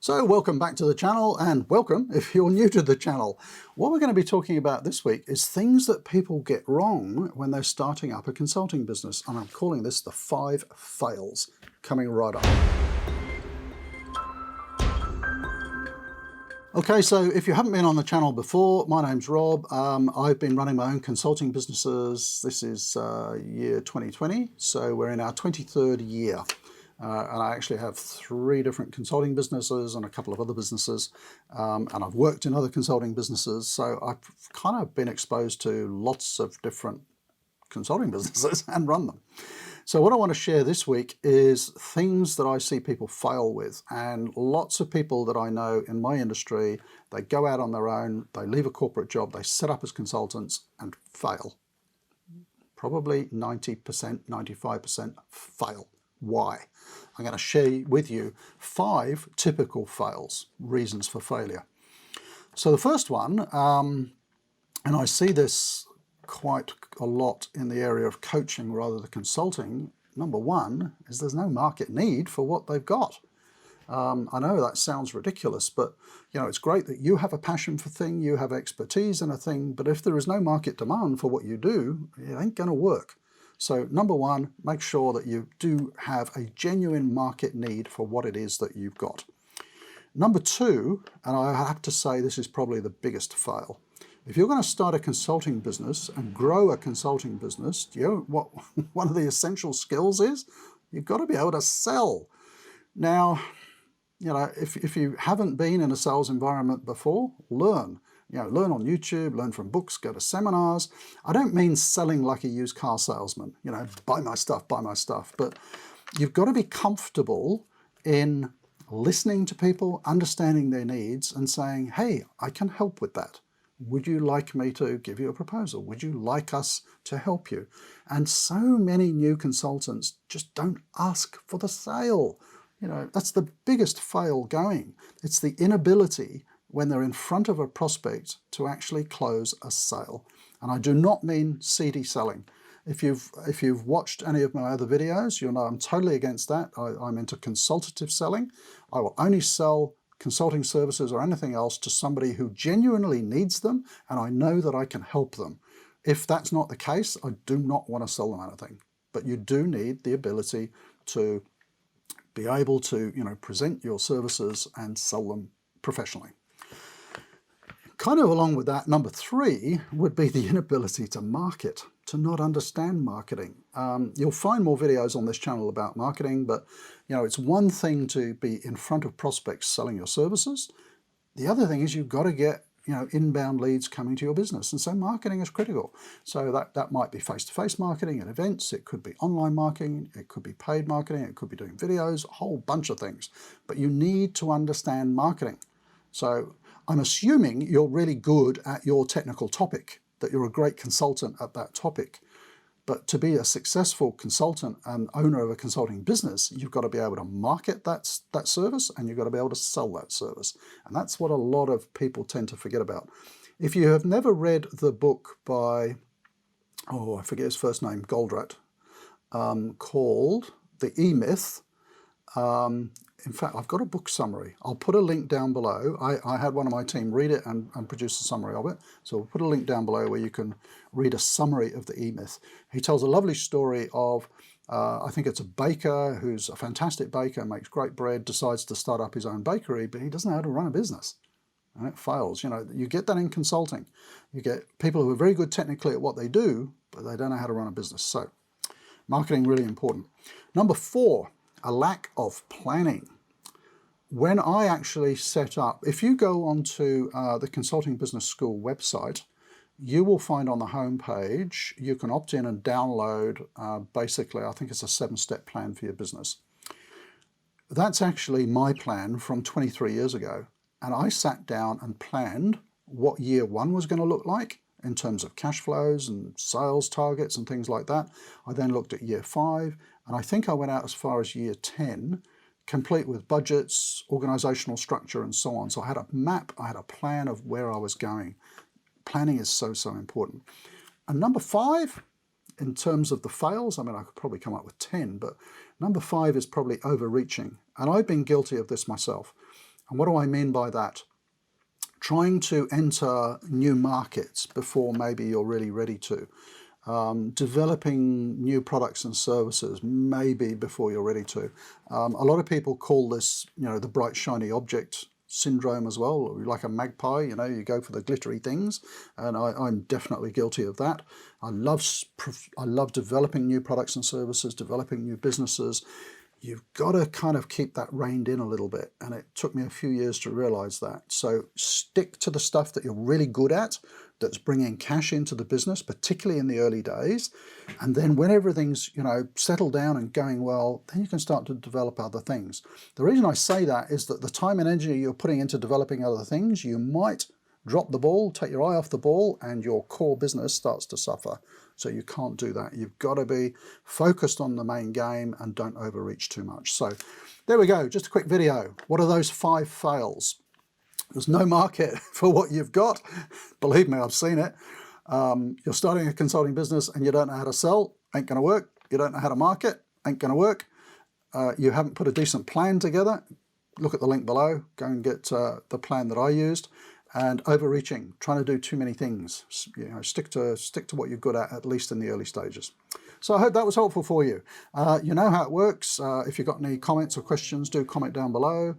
So welcome back to the channel, and welcome if you're new to the channel. What we're going to be talking about this week is things that people get wrong when they're starting up a consulting business, and I'm calling this the 5 fails, coming right up. Okay, so if you haven't been on the channel before, my name's Rob. I've been running my own consulting businesses. This is year 2020, so we're in our 23rd year. And I actually have 3 different consulting businesses and a couple of other businesses. And I've worked in other consulting businesses, so I've kind of been exposed to lots of different consulting businesses and run them. So what I want to share this week is things that I see people fail with. And lots of people that I know in my industry, they go out on their own, they leave a corporate job, they set up as consultants and fail. Probably 90%, 95% fail. Why? I'm going to share with you 5 typical fails, reasons for failure. So the first one, and I see this quite a lot in the area of coaching rather than consulting, number 1 is there's no market need for what they've got. I know that sounds ridiculous, but it's great that you have a passion for a thing, you have expertise in a thing, but if there is no market demand for what you do, it ain't going to work. So number 1, make sure that you do have a genuine market need for what it is that you've got. Number 2, and I have to say this is probably the biggest fail. If you're going to start a consulting business and grow a consulting business, do you know what one of the essential skills is? You've got to be able to sell. Now, if you haven't been in a sales environment before, learn. Learn on YouTube, learn from books, go to seminars. I don't mean selling like a used car salesman, buy my stuff, but you've got to be comfortable in listening to people, understanding their needs and saying, hey, I can help with that. Would you like me to give you a proposal? Would you like us to help you? And so many new consultants just don't ask for the sale. That's the biggest fail going. It's the inability when they're in front of a prospect to actually close a sale. And I do not mean seedy selling. If you've watched any of my other videos, you'll know I'm totally against that. I'm into consultative selling. I will only sell consulting services or anything else to somebody who genuinely needs them and I know that I can help them. If that's not the case, I do not want to sell them anything. But you do need the ability to be able to present your services and sell them professionally. Kind of along with that, number 3 would be the inability to market, to not understand marketing. You'll find more videos on this channel about marketing, but it's one thing to be in front of prospects selling your services. The other thing is you've got to get inbound leads coming to your business, and so marketing is critical. So that might be face-to-face marketing at events, it could be online marketing, it could be paid marketing, it could be doing videos, a whole bunch of things. But you need to understand marketing. So I'm assuming you're really good at your technical topic, that you're a great consultant at that topic. But to be a successful consultant and owner of a consulting business, you've got to be able to market that service and you've got to be able to sell that service. And that's what a lot of people tend to forget about. If you have never read the book by, I forget his first name, Goldratt, called The E-Myth, in fact, I've got a book summary. I'll put a link down below. I had one of my team read it and produce a summary of it. So we'll put a link down below where you can read a summary of the E-Myth. He tells a lovely story of, I think it's a baker who's a fantastic baker, makes great bread, decides to start up his own bakery, but he doesn't know how to run a business. And it fails. You get that in consulting. You get people who are very good technically at what they do, but they don't know how to run a business. So marketing, really important. Number 4, a lack of planning. When I actually set up, if you go onto the Consulting Business School website, you will find on the home page, you can opt in and download basically, I think it's a 7-step plan for your business. That's actually my plan from 23 years ago. And I sat down and planned what year 1 was going to look like in terms of cash flows and sales targets and things like that. I then looked at year 5, and I think I went out as far as year 10, complete with budgets, organizational structure, and so on. So I had a map, I had a plan of where I was going. Planning is so important. And number 5, in terms of the fails, I mean, I could probably come up with 10, but number 5 is probably overreaching. And I've been guilty of this myself. And what do I mean by that? Trying to enter new markets before maybe you're really ready to. Developing new products and services maybe before you're ready to. A lot of people call this, the bright shiny object syndrome as well, like a magpie, you go for the glittery things, and I'm definitely guilty of that. I love developing new products and services, developing new businesses. You've got to kind of keep that reined in a little bit, and it took me a few years to realize that. So stick to the stuff that you're really good at, that's bringing cash into the business, particularly in the early days. And then when everything's, settled down and going well, then you can start to develop other things. The reason I say that is that the time and energy you're putting into developing other things, you might drop the ball, take your eye off the ball, and your core business starts to suffer. So you can't do that. You've got to be focused on the main game and don't overreach too much. So there we go, just a quick video. What are those 5 fails? There's no market for what you've got. Believe me, I've seen it. You're starting a consulting business and you don't know how to sell, ain't gonna work. You don't know how to market, ain't gonna work. You haven't put a decent plan together. Look at the link below, go and get the plan that I used. And overreaching, trying to do too many things. Stick to what you're good at least in the early stages. So I hope that was helpful for you. You know how it works. If you've got any comments or questions, do comment down below.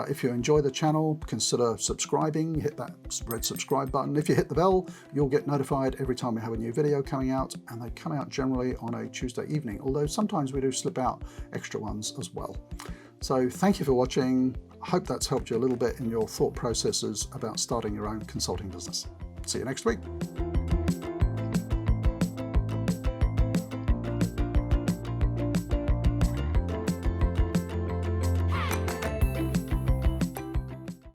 If you enjoy the channel, consider subscribing. Hit that red subscribe button. If you hit the bell, you'll get notified every time we have a new video coming out, and they come out generally on a Tuesday evening, although sometimes we do slip out extra ones as well. So thank you for watching. I hope that's helped you a little bit in your thought processes about starting your own consulting business. See you next week.